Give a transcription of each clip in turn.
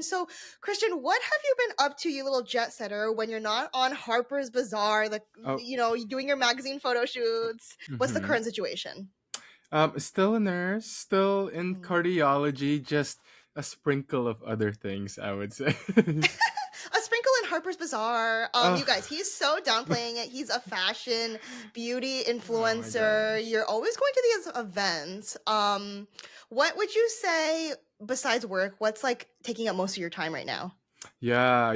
Christian. So, Christian, what have you been up to, you little jet setter, when you're not on Harper's Bazaar, Oh, doing your magazine photo shoots? What's the mm-hmm. current situation? Still a nurse, still in Mhm. cardiology, just a sprinkle of other things, I would say. A sprinkle in Harper's Bazaar. You Oh, guys, he's so downplaying it. He's a fashion beauty oh my influencer. gosh. You're always going to these events. What would you say besides work? What's like taking up most of your time right now? Yeah,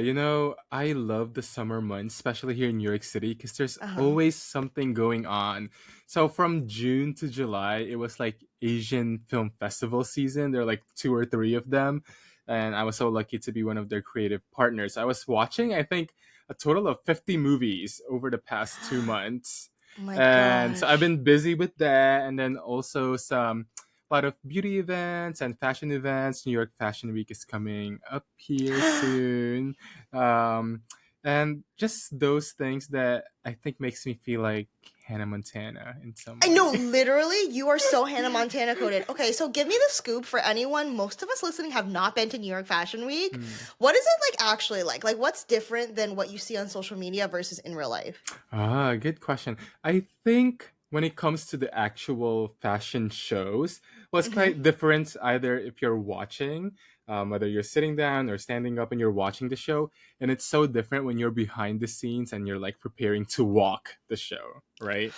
I love the summer months, especially here in New York City, because there's Uh-huh. always something going on. So from June to July, it was like Asian Film Festival season. There are like two or three of them. And I was so lucky to be one of their creative partners. I was watching, I think, a total of 50 movies over the past 2 months. Oh my And so I've gosh. been busy with that. And then also some a lot of beauty events and fashion events. New York Fashion Week is coming up here soon. Um, and just those things that I think makes me feel like Hannah Montana in some I way. know, literally, you are so Hannah Montana coded. Okay, so give me the scoop for anyone. Most of us listening have not been to New York Fashion Week. Hmm. What is it like actually like? Like, what's different than what you see on social media versus in real life? Good question. I think when it comes to the actual fashion shows, well, it's Hmm. quite different either if you're watching, whether you're sitting down or standing up and you're watching the show. And it's so different when you're behind the scenes and you're like preparing to walk the show, right?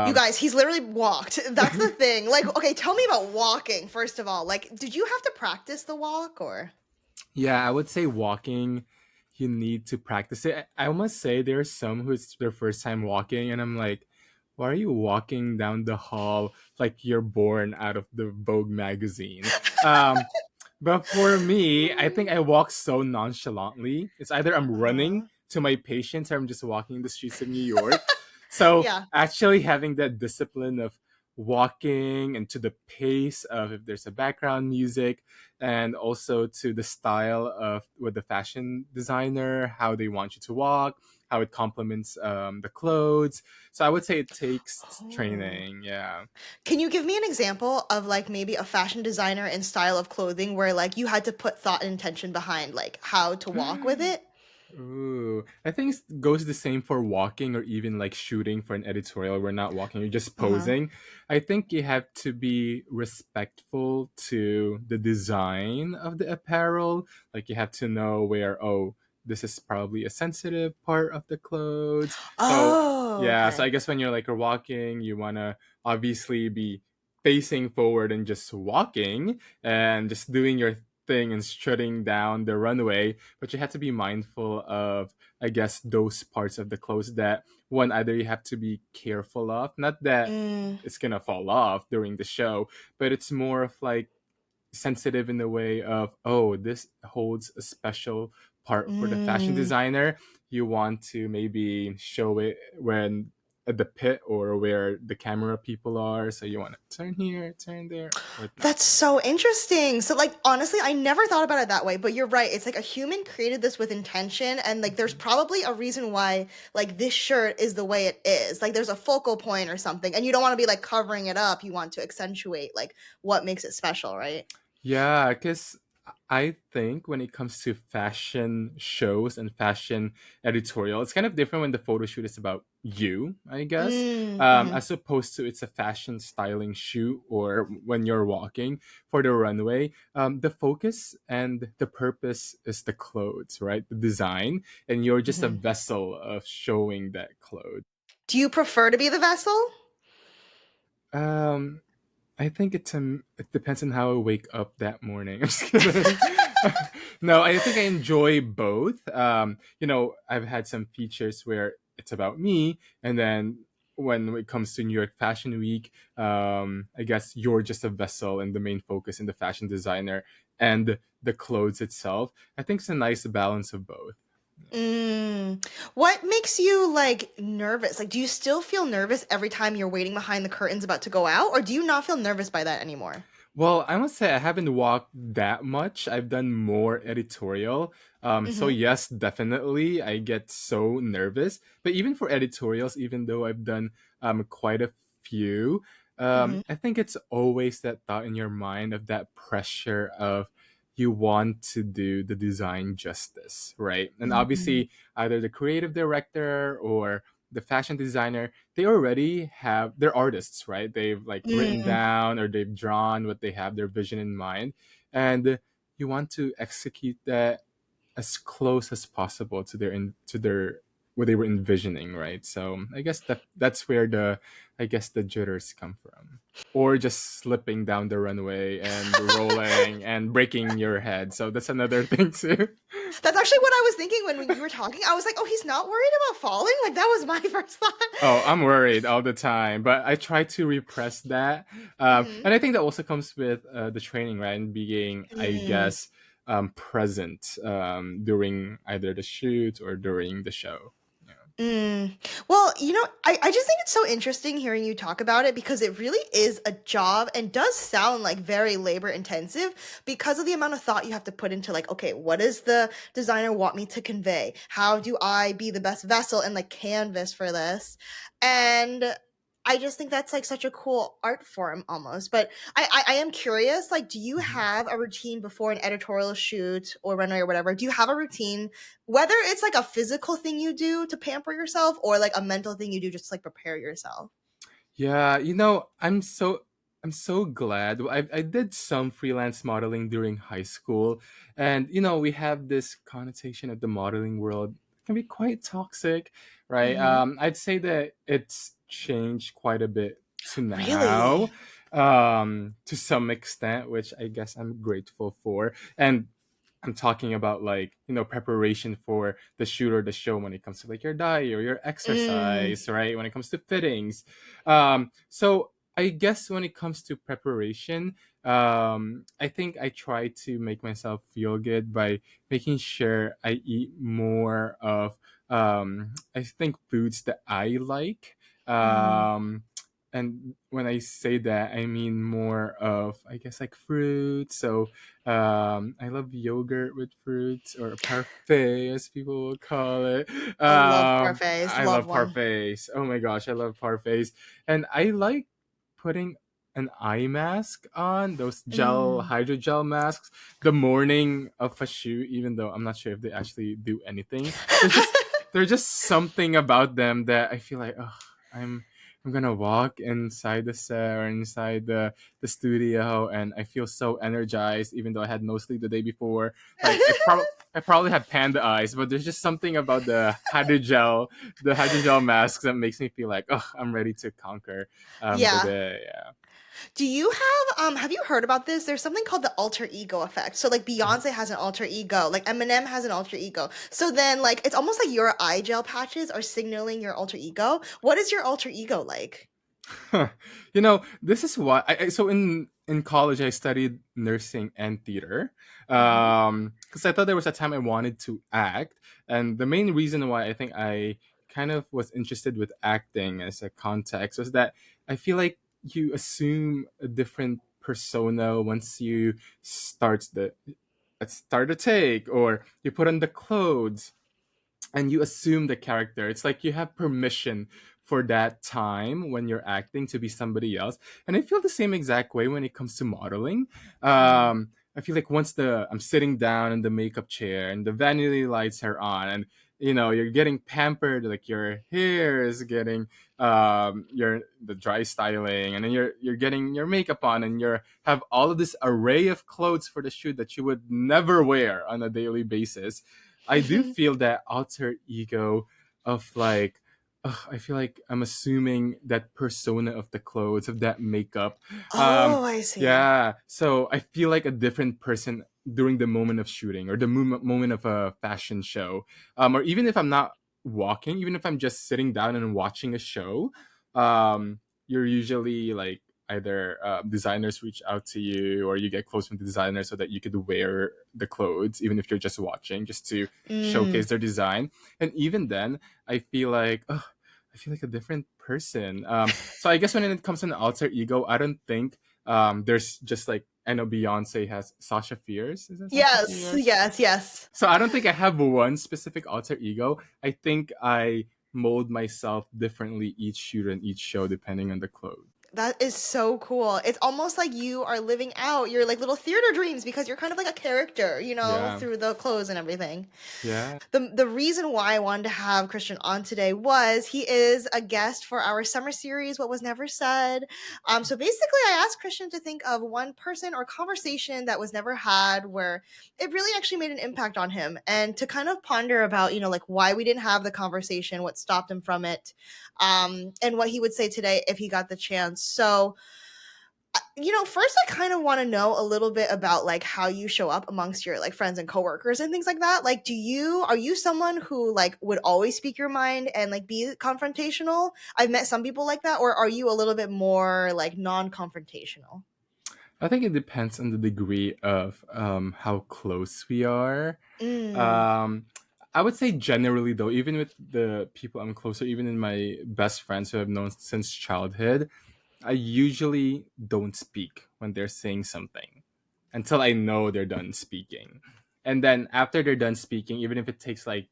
You Um, guys, he's literally walked. That's the thing. Like, okay, tell me about walking, first of all. Like, did you have to practice the walk or? Yeah, I would say walking, you need to practice it. I must say there are some who it's their first time walking, and I'm like, why are you walking down the hall like you're born out of the Vogue magazine? Um, but for me, I think I walk so nonchalantly. It's either I'm running Uh-huh. to my patients or I'm just walking the streets of New York. So Yeah. actually having that discipline of walking and to the pace of if there's a background music and also to the style of with the fashion designer, how they want you to walk, how it complements the clothes. So I would say it takes Oh. training. Yeah. Can you give me an example of like maybe a fashion designer and style of clothing where like you had to put thought and intention behind like how to walk with it? Ooh, I think it goes the same for walking or even like shooting for an editorial. We're not walking, you're just Uh-huh. posing. I think you have to be respectful to the design of the apparel. Like you have to know where, oh, this is probably a sensitive part of the clothes. So, Oh, yeah, so okay. I guess when you're walking, you want to obviously be facing forward and just walking and just doing your thing and strutting down the runway, but you have to be mindful of, I guess, those parts of the clothes that one either you have to be careful of, not that Mm, it's gonna fall off during the show, but it's more of like sensitive in the way of, oh, this holds a special part for the fashion mm. designer. You want to maybe show it when at the pit or where the camera people are, so you want to turn here, turn there, whatnot. That's so interesting. So like honestly, I never thought about it that way, but you're right. It's like a human created this with intention and like there's probably a reason why like this shirt is the way it is. Like there's a focal point or something and you don't want to be like covering it up. You want to accentuate like what makes it special, right? Yeah, because I think when it comes to fashion shows and fashion editorial, it's kind of different when the photo shoot is about you, I guess, Mm, mhm. as opposed to it's a fashion styling shoot or when you're walking for the runway. The focus and the purpose is the clothes, right? The design, and you're just a Mhm. vessel of showing that clothes. Do you prefer to be the vessel? Um, I think it depends on how I wake up that morning. I'm just kidding. No, I think I enjoy both. I've had some features where it's about me, and then when it comes to New York Fashion Week, I guess you're just a vessel and the main focus in the fashion designer and the clothes itself. I think it's a nice balance of both. Mm. What makes you like nervous? Like, do you still feel nervous every time you're waiting behind the curtains about to go out, or do you not feel nervous by that anymore? Well, I must say I haven't walked that much. I've done more editorial. So Hmm. yes, definitely I get so nervous. But even for editorials, even though I've done quite a few, Hmm. I think it's always that thought in your mind of that pressure of you want to do the design justice, right? And Mhm. obviously, either the creative director or the fashion designer, they already have, they're artists, right? They've like written Mm. down or they've drawn what they have, their vision in mind, and you want to execute that as close as possible to their what they were envisioning, right? So I guess that's where the, I guess, the jitters come from, or just slipping down the runway and rolling and breaking your head. So that's another thing too. That's actually what I was thinking when you were talking. I was like, "Oh, he's not worried about falling?" Like, that was my first thought. Oh, I'm worried all the time, but I try to repress that. Mhm. And I think that also comes with the training, right? And being, I Mm. guess, present during either the shoot or during the show. Yeah. Mm. Well, I just think it's so interesting hearing you talk about it because it really is a job and does sound like very labor intensive because of the amount of thought you have to put into like, okay, what does the designer want me to convey? How do I be the best vessel and like canvas for this? And I just think that's like such a cool art form almost. But I am curious, like, do you Mhm. have a routine before an editorial shoot or runway or whatever? Do you have a routine, whether it's like a physical thing you do to pamper yourself or like a mental thing you do just to like prepare yourself? Yeah, I'm so glad. I did some freelance modeling during high school, and we have this connotation of the modeling world can be quite toxic, right? Hmm. I'd say that it's changed quite a bit to now, Really? to some extent, which I guess I'm grateful for. And I'm talking about like, preparation for the shoot or the show when it comes to like your diet or your Mm. exercise, right? When it comes to fittings. So I guess when it comes to preparation, I think I try to make myself feel good by making sure I eat more of, I think, foods that I like. Mm. And when I say that, I mean more of, I guess, like fruit. So I love yogurt with fruits, or parfait, as people will call it. I love parfaits. I Love love one. parfaits. Oh my gosh, I love parfaits. And I like putting an eye mask on, those Mm. hydrogel masks, the morning of a shoot, even though I'm not sure if they actually do anything. There's just there's just something about them that I feel like, oh, I'm gonna walk inside the set or inside the studio, and I feel so energized, even though I had no sleep the day before. Like I probably had panda eyes, but there's just something about the hydrogel masks that makes me feel like, oh, I'm ready to conquer the Yeah. day. Yeah. Do you have you heard about this? There's something called the alter ego effect. So like Beyonce has an alter ego, like Eminem has an alter ego. So then like it's almost like your eye gel patches are signaling your alter ego. What is your alter ego like? Huh. This is why. So in college, I studied nursing and theater. Hmm. Because I thought there was a time I wanted to act, and the main reason why I think I kind of was interested with acting as a context was that I feel like you assume a different persona once you start the take, or you put on the clothes and you assume the character. It's like you have permission for that time when you're acting to be somebody else. And I feel the same exact way when it comes to modeling. Mm. I feel like once the I'm sitting down in the makeup chair and the vanity lights are on, and you're getting pampered, like your hair is getting your the dry styling, and then you're getting your makeup on, and you have all of this array of clothes for the shoot that you would never wear on a daily basis. I do feel that alter ego of like, ugh, I feel like I'm assuming that persona of the clothes, of that makeup. Oh, I see. Yeah, so I feel like a different person during the moment of shooting, or the moment of a fashion show, or even if I'm not walking, even if I'm just sitting down and watching a show. You're usually like, either designers reach out to you, or you get close with the designer so that you could wear the clothes even if you're just watching, just to Mm. showcase their design. And even then, I feel like, oh, I feel like a different person. So I guess when it comes to an alter ego, I don't think there's just like, I know Beyonce has Sasha Fierce. Is that Sasha Yes, Fierce? yes, yes. So I don't think I have one specific alter ego. I think I mold myself differently each shoot and each show depending on the clothes. That is so cool. It's almost like you are living out your like little theater dreams because you're kind of like a character, you know, Yeah. through the clothes and everything. Yeah. The reason why I wanted to have Christian on today was he is a guest for our summer series, What Was Never Said. So basically, I asked Christian to think of one person or conversation that was never had where it really actually made an impact on him, and to kind of ponder about, you know, like why we didn't have the conversation, what stopped him from it, and what he would say today if he got the chance. So you know, first I kind of want to know a little bit about like how you show up amongst your like friends and coworkers and things like that. Like, are you someone who like would always speak your mind and like be confrontational? I've met some people like that, or are you a little bit more like non-confrontational? I think it depends on the degree of how close we are. Mm, Um, I would say generally though, even with the people I'm closer, even in my best friends who I've known since childhood, I usually don't speak when they're saying something until I know they're done speaking. And then after they're done speaking, even if it takes like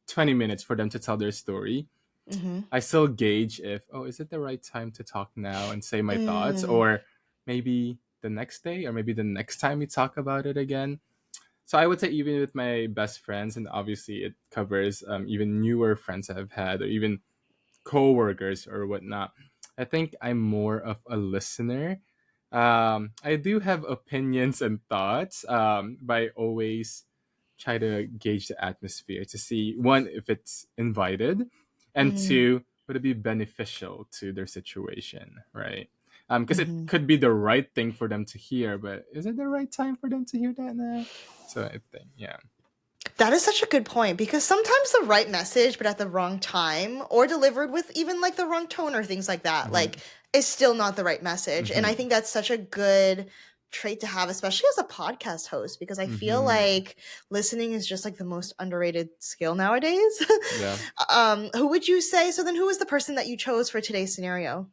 20 minutes for them to tell their story, mm-hmm, I still gauge if, oh, is it the right time to talk now and say my thoughts? mm, Or maybe the next day, or maybe the next time we talk about it again. So I would say, even with my best friends, and obviously it covers even newer friends I've had, or even coworkers or whatnot. I think I'm more of a listener. I do have opinions and thoughts, but I always try to gauge the atmosphere to see, one, if it's invited, and mm, two, would it be beneficial to their situation, right? Because it mm-hmm. could be the right thing for them to hear, but is it the right time for them to hear that now? So I think, yeah. That is such a good point because sometimes the right message, but at the wrong time, or delivered with even like the wrong tone or things like that, Mm-hmm. like is still not the right message. And I Mm-hmm. think that's such a good trait to have, especially as a podcast host, because I feel Mm-hmm. like listening is just like the most underrated skill nowadays. Yeah. Who would you say? So then, who is the person that you chose for today's scenario?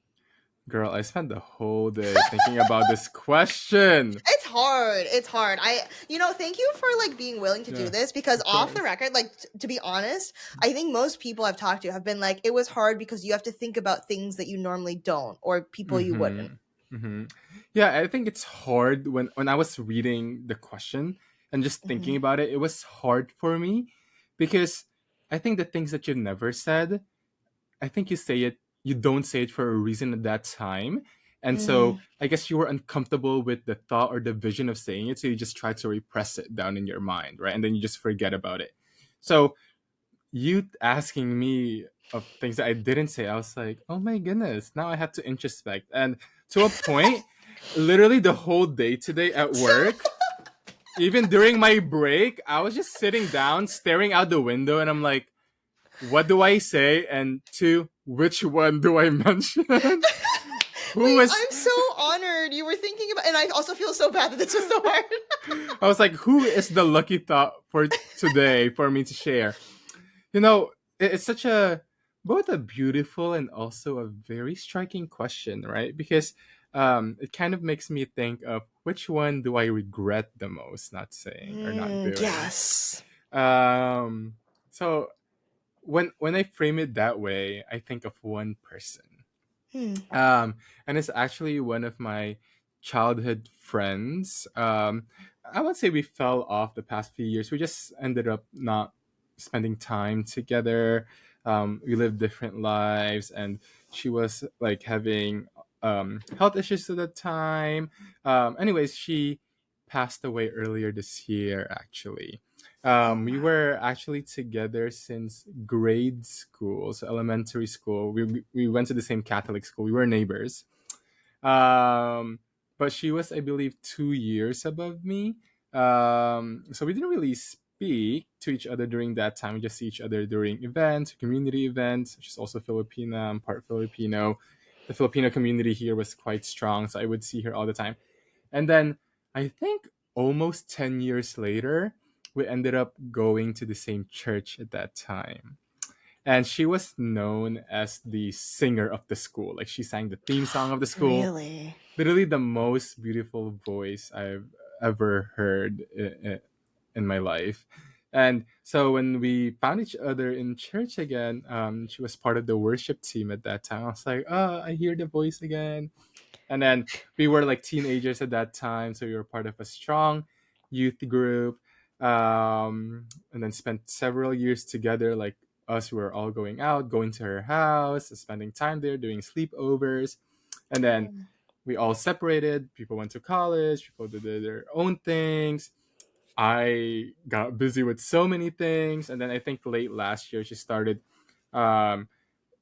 Girl, I spent the whole day thinking about this question. It's hard. It's hard. Thank you for like being willing to do Yeah, this because of off the course. record, like to be honest, I think most people I've talked to have been like, it was hard because you have to think about things that you normally don't or people you wouldn't. Mm-hmm. Mm-hmm. Yeah, I think it's hard when I was reading the question and just thinking Hmm. about it. It was hard for me because I think the things that you never said, I think you don't say it for a reason at that time. And so Mm, I guess you were uncomfortable with the thought or the vision of saying it. So you just try to repress it down in your mind, right? And then you just forget about it. So you asking me of things that I didn't say, I was like, oh my goodness, now I have to introspect. And to a point, literally the whole day today at work, even during my break, I was just sitting down, staring out the window, and I'm like, what do I say? And two, which one do I mention? Who wait, was I'm so honored you were thinking about, and I also feel so bad that this was so hard. I was like, who is the lucky thought for today for me to share? It's such a both a beautiful and also a very striking question, right? Because it kind of makes me think of which one do I regret the most not saying or not doing. Yes. Um, so when I frame it that way, I think of one person, Hmm. um, and it's actually one of my childhood friends. I would say we fell off the past few years. We just ended up not spending time together. We lived different lives, and she was like having health issues at the time. Anyways, she passed away earlier this year, actually. Oh We wow. were actually together since grade school, so elementary school. We went to the same Catholic school. We were neighbors. Um, but she was, I believe, 2 years above me. So we didn't really speak to each other during that time. We just see each other during events, community events. She's also Filipina. I'm part Filipino. The Filipino community here was quite strong, so I would see her all the time. And then I think almost 10 years later, we ended up going to the same church at that time. And she was known as the singer of the school. Like, she sang the theme song of the school. Really? Literally the most beautiful voice I've ever heard in my life. And so when we found each other in church again, she was part of the worship team at that time. I was like, oh, I hear the voice again. And then we were like teenagers at that time, so we were part of a strong youth group. And then spent several years together. Like us, we were all going out, going to her house, spending time there, doing sleepovers. And then Mm. we all separated. People went to college. People did their own things. I got busy with so many things, and then I think late last year she started. Um,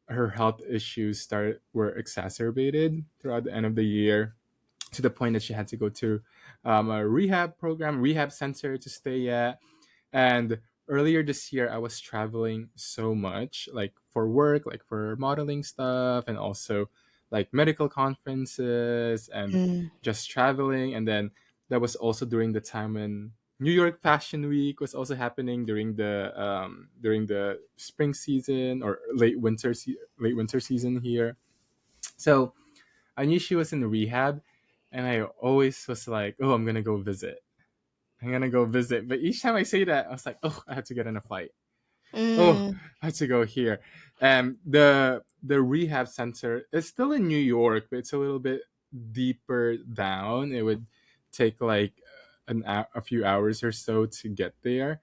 Her health issues started were exacerbated throughout the end of the year, to the point that she had to go to a rehab center to stay at. And earlier this year, I was traveling so much, like for work, like for modeling stuff, and also like medical conferences and Mm. just traveling. And then that was also during the time when New York Fashion Week was also happening during the spring season or late winter season here. So I knew she was in rehab, and I always was like, "Oh, I'm gonna go visit. I'm gonna go visit." But each time I say that, I was like, "Oh, I had to get in a fight. Oh, Mm. I had to go here." And the rehab center is still in New York, but it's a little bit deeper down. It would take like a few hours or so to get there.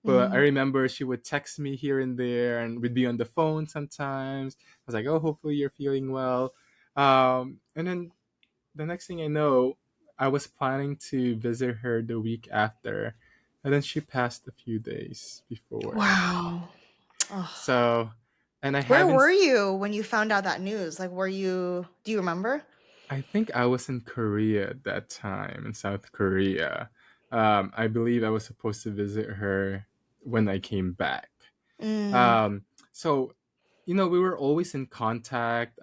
But I Mm. remember she would text me here and there, and we'd be on the phone sometimes. I was like, "Oh, hopefully you're feeling well." And then the next thing I know, I was planning to visit her the week after, and then she passed a few days before. Wow. Ugh. So, and I Where haven't. were you when you found out that news? Like, do you remember? I think I was in Korea at that time, in South Korea. I believe I was supposed to visit her when I came back. Mm. So we were always in contact.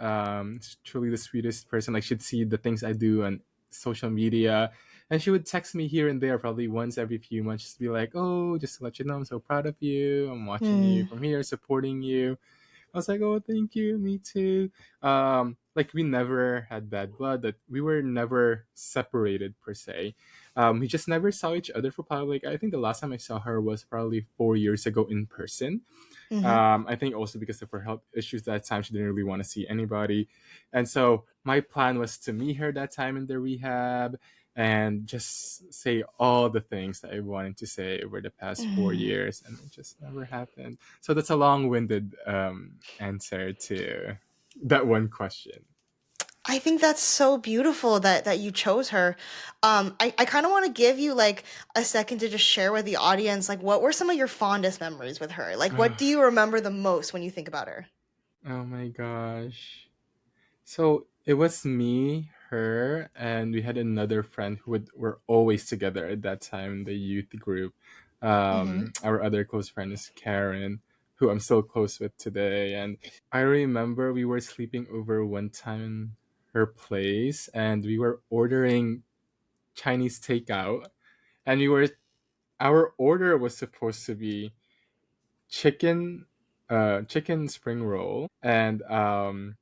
She's truly the sweetest person. Like she'd see the things I do on social media, and she would text me here and there, probably once every few months, just to be like, "Oh, just to let you know, I'm so proud of you. I'm watching you Mm. from here, supporting you." I was like, "Oh, thank you, me too." Like we never had bad blood. That we were never separated per se. We just never saw each other for probably like I think the last time I saw her was probably 4 years ago in person. Mhm. I think also because of her health issues that time, she didn't really want to see anybody. And so my plan was to meet her that time in the rehab and just say all the things that I wanted to say over the past four Mm. years, and it just never happened. So that's a long winded answer to that one question. I think that's so beautiful that you chose her. I kind of want to give you like a second to just share with the audience like what were some of your fondest memories with her? Like what do you remember the most when you think about her? Oh my gosh. So it was me, her, and we had another friend who were always together at that time in the youth group. Mhm. Our other close friend is Karen, who I'm still close with today. And I remember we were sleeping over one time in her place, and we were ordering Chinese takeout. And our order was supposed to be chicken, chicken spring roll and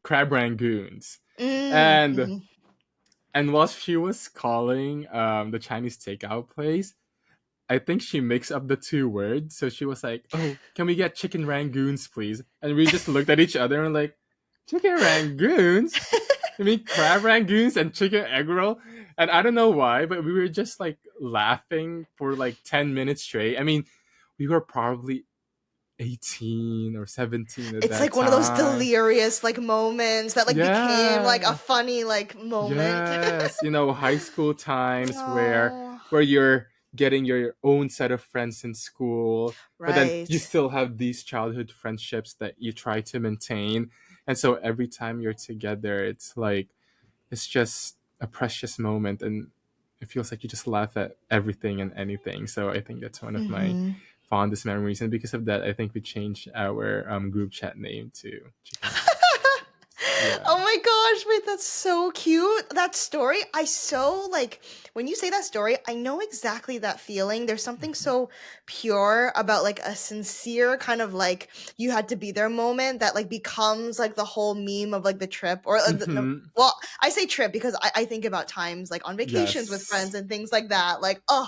crab rangoons. Mm. And Mhm. while she was calling the Chinese takeout place, I think she mixed up the two words. So she was like, "Oh, can we get chicken rangoons, please?" And we just looked at each other and like, "Chicken rangoons? You mean crab rangoons and chicken egg roll?" And I don't know why, but we were just like laughing for like 10 minutes straight. I mean, we were probably 18 or 17 at It's that like one of those time. delirious like moments that like became like a Yeah. funny like moment. Yes, high school times Oh, where you're getting your own set of friends in school, but then you right. still have these childhood friendships that you try to maintain. And so every time you're together, it's like it's just a precious moment, and it feels like you just laugh at everything and anything. So I think that's one of my Mhm. fondest memories, and because of that, I think we changed our group chat name to Chicken Rangoons. Oh Yeah. my gosh, wait, that's so cute. That story, I so like when you say that story, I know exactly that feeling. There's something so pure about like a sincere kind of like you had to be there moment that like becomes like the whole meme of like the trip or no, Hmm. well, I say trip because I think about times like on vacations with friends Yes. and things like that. Like, oh,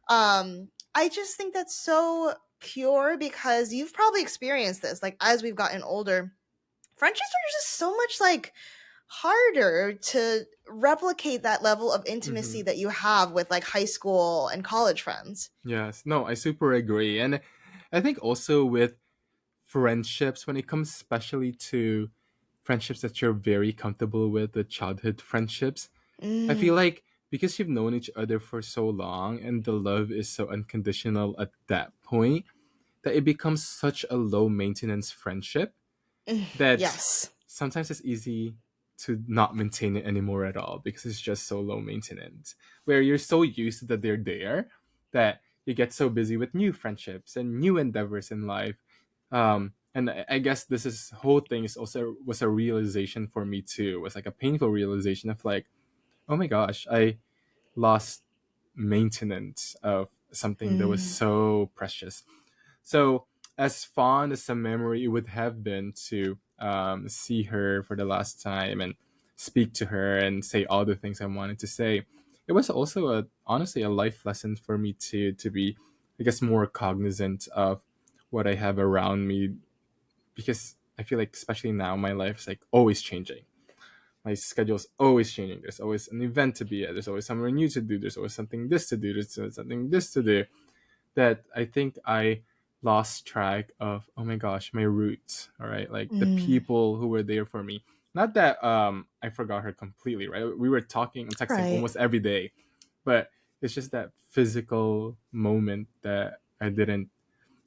um, I just think that's so pure because you've probably experienced this. Like as we've gotten older, friendships are just so much like harder to replicate that level of Hmm. intimacy that you have with like high school and college friends. Yes, no, I super agree. And I think also with friendships, when it comes especially to friendships that you're very comfortable with, the childhood friendships, I feel Mm, like because you've known each other for so long and the love is so unconditional at that point, that it becomes such a low maintenance friendship that yes. sometimes it's easy to not maintain it anymore at all because it's just so low maintenance. Where you're so used to that they're there that you get so busy with new friendships and new endeavors in life. And I guess this is whole thing is also was a realization for me too. It was like a painful realization of like, oh my gosh, I lost maintenance of something that was Mm, so precious. So, as fond as a memory it would have been to see her for the last time and speak to her and say all the things I wanted to say, it was also honestly a life lesson for me to be, I guess, more cognizant of what I have around me because I feel like especially now my life is like always changing. My schedule's always changing. There's always an event to be at. There's always somewhere new to do. There's always something this to do. There's always something this to do that I think I lost track of, oh my gosh, my roots. All right. Like the mm, people who were there for me. Not that I forgot her completely, right? We were talking and texting right. almost every day. But it's just that physical moment that I didn't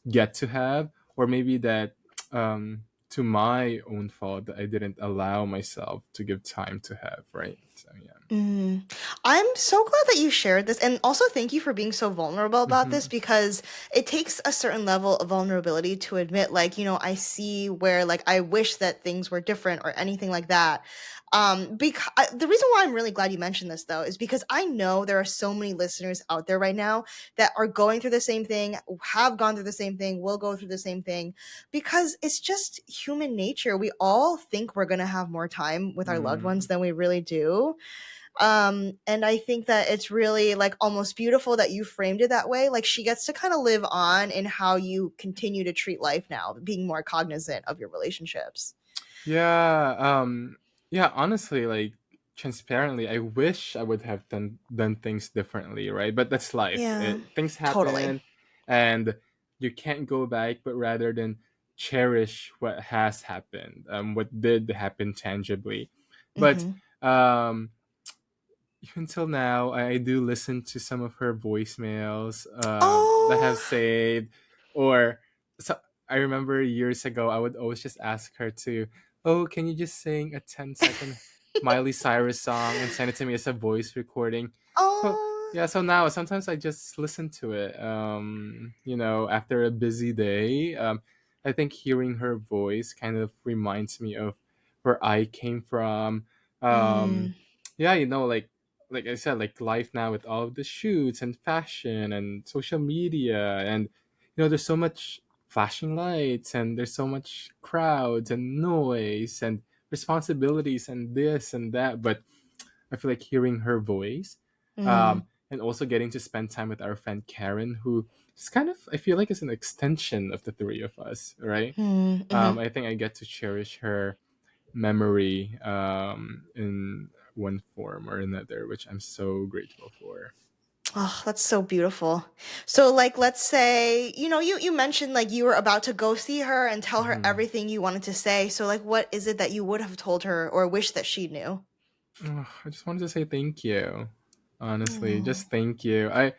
get to have, or maybe that to my own fault that I didn't allow myself to give time to have, right? So yeah. Mm. I'm so glad that you shared this. And also, thank you for being so vulnerable about this Mm-hmm. because it takes a certain level of vulnerability to admit, like, I see where, like, I wish that things were different or anything like that. Because the reason why I'm really glad you mentioned this, though, is because I know there are so many listeners out there right now that are going through the same thing, have gone through the same thing, will go through the same thing, because it's just human nature. We all think we're going to have more time with our loved ones Mm. than we really do. And I think that it's really like almost beautiful that you framed it that way. Like she gets to kind of live on in how you continue to treat life now, being more cognizant of your relationships. Yeah, yeah, honestly, like transparently, I wish I would have done things differently, right? But that's life. Yeah, Things totally. happen and you can't go back, but rather than cherish what has happened, what did happen tangibly. But Hmm. um even till now, I do listen to some of her voicemails that I have Oh, saved. Or so I remember years ago, I would always just ask her to, oh, can you just sing a 10-second Miley Cyrus song and send it to me as a voice recording? So oh, yeah, so now sometimes I just listen to it. After a busy day, I think hearing her voice kind of reminds me of where I came from. Um, mm, yeah, like I said, like life now with all of the shoots and fashion and social media, and there's so much flashing lights and there's so much crowds and noise and responsibilities and this and that. But I feel like hearing her voice, mm, and also getting to spend time with our friend Karen, who is kind of I feel like is an extension of the three of us, right? mm, hmm. I think I get to cherish her memory in one form or another, which I'm so grateful for. Oh, that's so beautiful. So, like, let's say, you mentioned like you were about to go see her and tell her Hmm. everything you wanted to say. So, like, what is it that you would have told her or wish that she knew? I just wanted to say thank you. Honestly, Oh. just thank you. I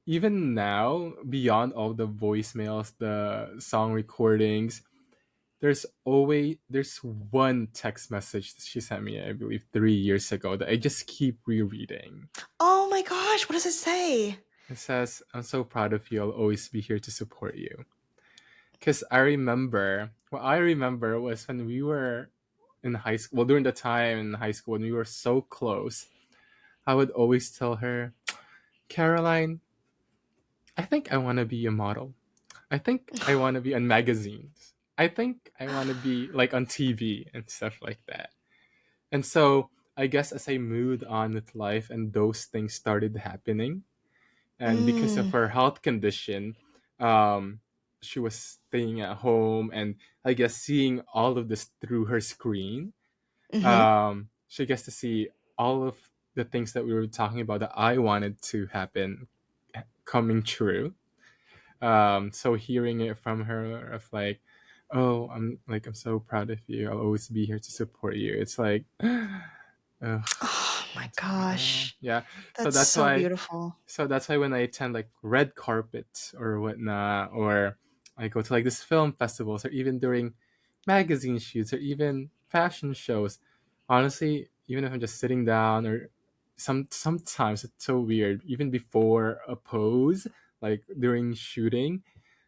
even now, beyond all the voicemails, the song recordings, there's one text message that she sent me, I believe 3 years ago, that I just keep rereading. Oh my gosh, what does it say? It says, I'm so proud of you. I'll always be here to support you. Because what I remember was when we were in high school, well, during the time in high school when we were so close, I would always tell her, Caroline, I think I want to be a model. I think I want to be on magazines. I think I want to be like on TV and stuff like that. And so I guess as I moved on with life and those things started happening, and because of Mm. her health condition, um, she was staying at home, and I guess seeing all of this through her screen, Mm-hmm. she gets to see all of the things that we were talking about that I wanted to happen coming true. So hearing it from her of like, oh, I'm so proud of you, I'll always be here to support you, it's like ugh, Oh my it's like, gosh. yeah. so That's that's so why beautiful. so that's why when I attend like red carpets or whatnot, or I go to like this film festivals, or even during magazine shoots, or even fashion shows, honestly, even if I'm just sitting down, or sometimes it's so weird, even before a pose, like during shooting,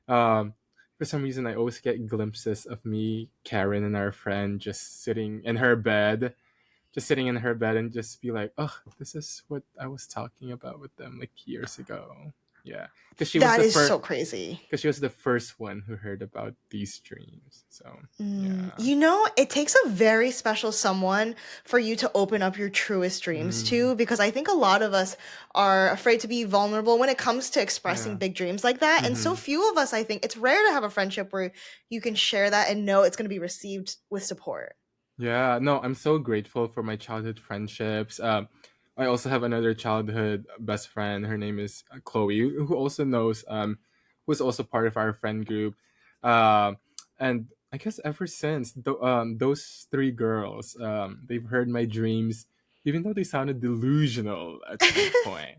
um, for some reason I always get glimpses of me, Karen, and our friend just sitting in her bed, and just be like, oh, this is what I was talking about with them like years ago. Yeah, because she was That the is first. so crazy. Because she was the first one who heard about these dreams. So yeah. You know, it takes a very special someone for you to open up your truest dreams Mm, to, because I think a lot of us are afraid to be vulnerable when it comes to expressing yeah. big dreams like that. And so Mm-hmm. few of us, I think it's rare to have a friendship where you can share that and know it's going to be received with support. Yeah, no, I'm so grateful for my childhood friendships. I also have another childhood best friend. Her name is Chloe, who also knows, who's also part of our friend group. Um, and I guess ever since, those three girls, they've heard my dreams, even though they sounded delusional at some point.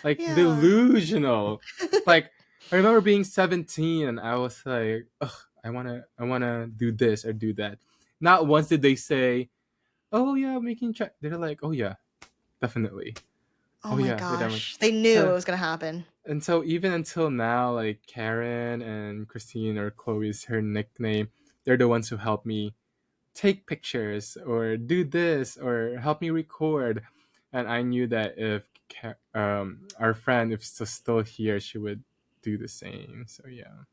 Like, Yeah. delusional. Like, I remember being 17 and I was like, ugh, I wanna do this or do that. Not once did they say, "Oh yeah, making check." They're like, "Oh yeah, definitely. Oh Oh my yeah, they're definitely." gosh. They knew it So was going to happen. and so even until now, like Karen and Christine, or Chloe's her nickname, they're the ones who help me take pictures or do this or help me record. And I knew that if our friend, if still here, she would do the same. So yeah.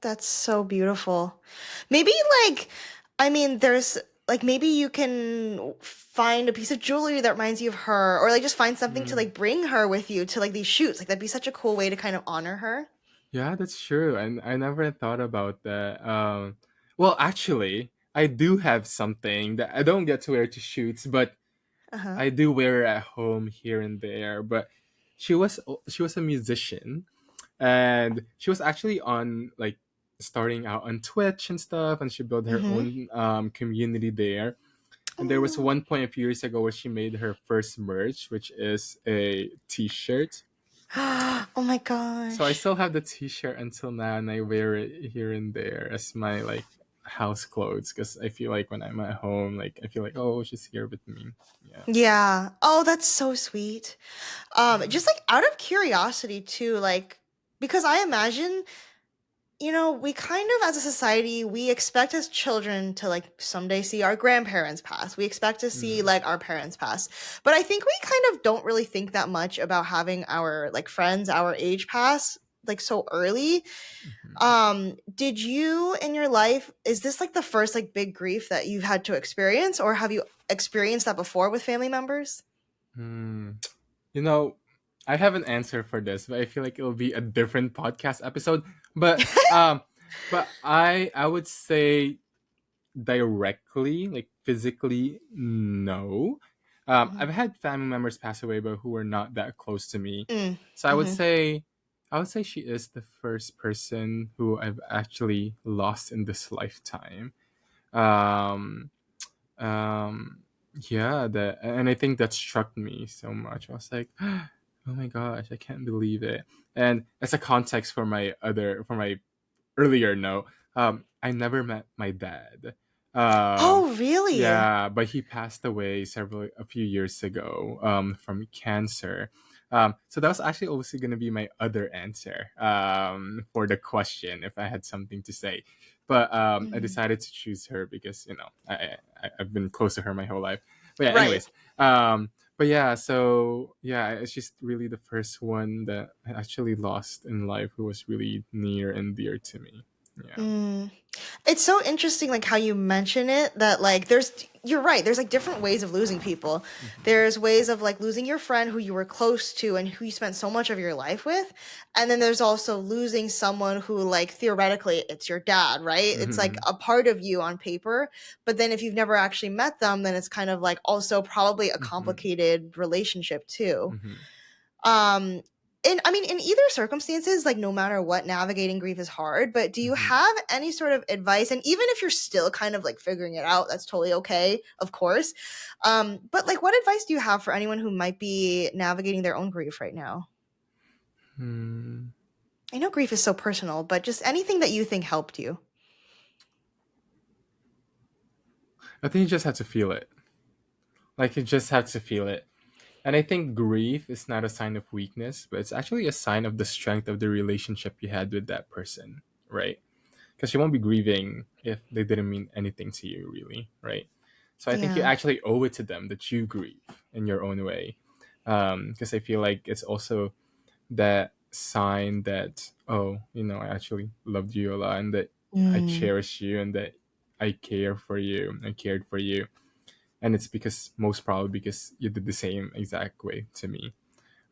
That's so beautiful. Maybe like, I mean, there's like maybe you can find a piece of jewelry that reminds you of her, or like just find something to Mm. like bring her with you to like these shoots. Like that'd be such a cool way to kind of honor her. Yeah, that's true. And I never thought about that. Well, actually, I do have something that I don't get to wear to shoots, but Uh-huh. I do wear at home here and there. But she was a musician, and she was actually on like starting out on Twitch and stuff, and she built her Mm-hmm. own community there. And there was Oh. one point a few years ago where she made her first merch, which is a T-shirt. Oh my So I gosh. still have the T-shirt until now, and I wear it here and there as my like house clothes, because I feel like when I'm at home, like I feel like, oh, she's here with me. Yeah. Yeah. Oh, that's so sweet. Yeah. Just like out of curiosity too, like because I imagine we kind of, as a society, we expect as children to like someday see our grandparents pass. We expect to see Mm, like our parents pass. But I think we kind of don't really think that much about having our like friends our age pass like so early. mhm. Did you in your life, is this like the first like big grief that you've had to experience, or have you experienced that before with family members? Hmm. You know, I have an answer for this, but I feel like it'll be a different podcast episode. But I would say directly, like physically, no. Mhm. I've had family members pass away, but who were not that close to me. Mm. So Mhm. I would say she is the first person who I've actually lost in this lifetime. Um, um, yeah, and I think that struck me so much. I was like, oh my gosh, I can't believe it. And as a context for my earlier no, I never met my dad. Um, Oh, really? yeah, but he passed away a few years ago, from cancer. So that was actually also going to be my other answer, for the question if I had something to say. But I Mhm. decided to choose her because I've been close to her my whole life. But yeah, Right. anyways, but yeah, so yeah, it's just really the first one that I actually lost in life who was really near and dear to me. Yeah. Mm. It's so interesting, like how you mention it, that like there's you're right. There's like different ways of losing people. Mm-hmm. There's ways of like losing your friend who you were close to and who you spent so much of your life with. And then there's also losing someone who, like, theoretically it's your dad, right? It's like Mm-hmm. a part of you on paper. But then if you've never actually met them, then it's kind of like also probably a Mm-hmm. complicated relationship too. Mm-hmm. Um, and I mean, in either circumstances, like no matter what, navigating grief is hard. But do you Mm-hmm. have any sort of advice? And even if you're still kind of like figuring it out, that's totally okay, of course. But like, what advice do you have for anyone who might be navigating their own grief right now? Hmm. I know grief is so personal, but just anything that you think helped you. I think you just have to feel it. Like you just have to feel it. And I think grief is not a sign of weakness, but it's actually a sign of the strength of the relationship you had with that person, right? Because you won't be grieving if they didn't mean anything to you, really, right? So I think you Yeah. actually owe it to them that you grieve in your own way. Because I feel like it's also that sign that, oh, I actually loved you a lot and that I Mm. cherish you and that I care for you, I cared for you. And it's because, most probably, because you did the same exact way to me,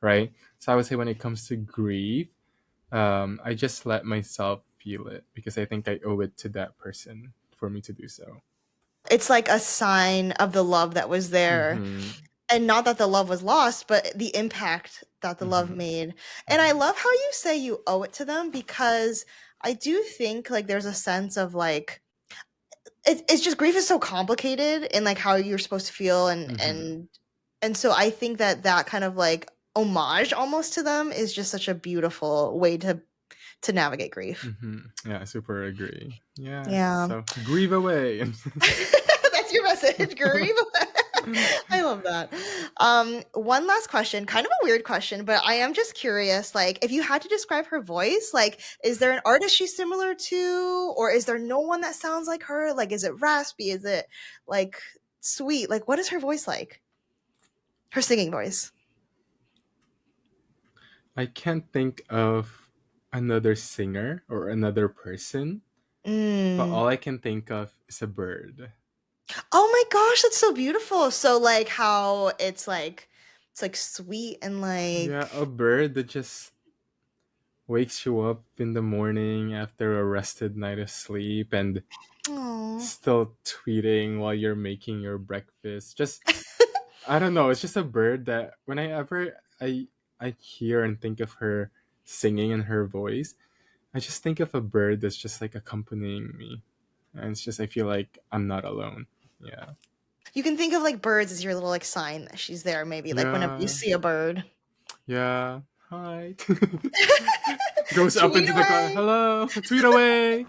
right? So I would say when it comes to grief, I just let myself feel it because I think I owe it to that person for me to do so. It's like a sign of the love that was there. Mm-hmm. And not that the love was lost, but the impact that the love Mm-hmm. made. And I Mm-hmm. love how you say you owe it to them, because I do think like there's a sense of like it's just grief is so complicated in like how you're supposed to feel, Mm-hmm. and so I think that that kind of like homage almost to them is just such a beautiful way to navigate grief. Mm-hmm. Yeah, I super agree. Yeah, Yeah. so grieve away. That's your message, grieve. I love that. One last question, kind of a weird question, but I am just curious. Like, if you had to describe her voice, like, is there an artist she's similar to, or is there no one that sounds like her? Like, is it raspy? Is it like sweet? Like, what is her voice like? Her singing voice. I can't think of another singer or another person, but Mm. all I can think of is a bird. Oh my gosh, that's so beautiful. So, like, how it's like sweet and Yeah, like, a bird that just wakes you up in the morning after a rested night of sleep and oh. still tweeting while you're making your breakfast. Just, I don't know, it's just a bird that whenever I hear and think of her singing and her voice, I just think of a bird that's just like accompanying me. And it's just I feel like I'm not alone. Yeah. You can think of like birds as your little like sign that she's there, maybe like whenever you Yeah. see a bird. Yeah. Hi. Goes up Tweet into the cloud. away. Hello. Tweet away.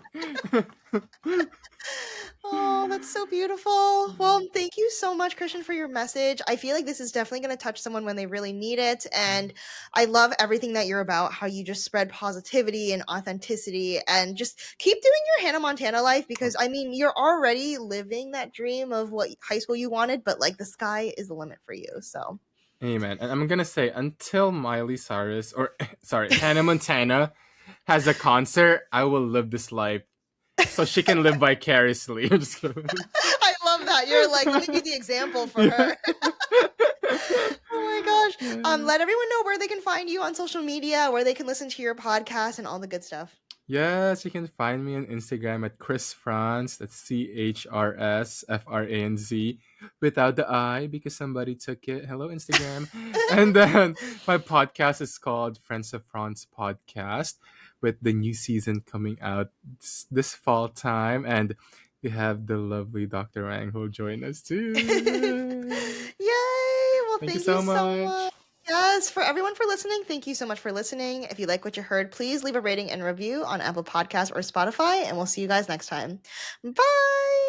Oh, that's so beautiful. Well, thank you so much, Christian, for your message. I feel like this is definitely going to touch someone when they really need it. And I love everything that you're about, how you just spread positivity and authenticity and just keep doing your Hannah Montana life, because I mean, you're already living that dream of what high school you wanted, but like the sky is the limit for you. So. Amen. And I'm gonna say until Miley Cyrus or sorry, Hannah Montana has a concert, I will live this life so she can live vicariously. I'm just kidding. I love that. You're like, let me be the example for Yeah. her. Oh my gosh. Yeah. Let everyone know where they can find you on social media, where they can listen to your podcast and all the good stuff. Yes, you can find me on Instagram at Chris Franz. That's ChrsFranz without the I because somebody took it. Hello, Instagram. And then my podcast is called Friends of Franz Podcast with the new season coming out this fall time. And we have the lovely Dr. Wang who will join us too. Yay! Well, Thank you thank you so so much. much. Yes, for everyone for listening, thank you so much for listening. If you like what you heard, please leave a rating and review on Apple Podcasts or Spotify, and we'll see you guys next time. Bye!